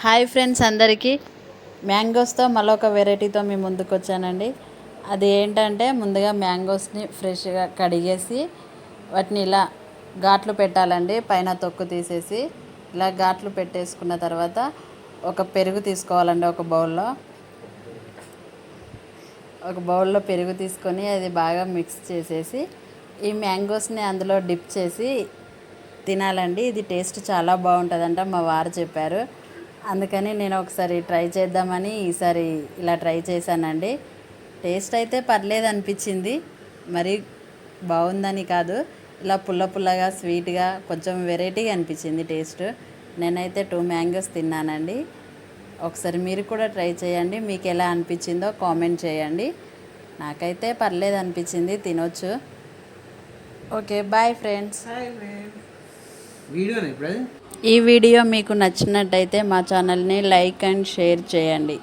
Hi friends అందరికీ మ్యాంగోస్తో మరొక వెరైటీతో మీ ముందుకు వచ్చానండి. అది ఏంటంటే ముందుగా మ్యాంగోస్ని ఫ్రెష్గా కడిగేసి వాటిని ఇలా ఘాట్లు పెట్టాలండి. పైన తొక్కు తీసేసి ఇలా ఘాట్లు పెట్టేసుకున్న తర్వాత ఒక పెరుగు తీసుకోవాలండి. ఒక బౌల్లో పెరుగు తీసుకొని అది బాగా మిక్స్ చేసేసి ఈ మ్యాంగోస్ని అందులో డిప్ చేసి తినాలండి. ఇది టేస్ట్ చాలా బాగుంటుందంట మా వారు చెప్పారు. అందుకని నేను ఒకసారి ట్రై చేద్దామని ఈసారి ఇలా ట్రై చేశానండి. టేస్ట్ అయితే పర్లేదు అనిపించింది, మరి బాగుందని కాదు. ఇలా పుల్ల పుల్లగా స్వీట్గా కొంచెం వెరైటీగా అనిపించింది టేస్ట్. నేనైతే 2 మ్యాంగోస్ తిన్నానండి. ఒకసారి మీరు కూడా ట్రై చేయండి. మీకు ఎలా అనిపించిందో కామెంట్ చేయండి. నాకైతే పర్లేదు అనిపించింది, తినొచ్చు. Okay, bye friends. ఈ వీడియో మీకు నచ్చినట్టయితే మా ఛానల్ని లైక్ అండ్ షేర్ చేయండి.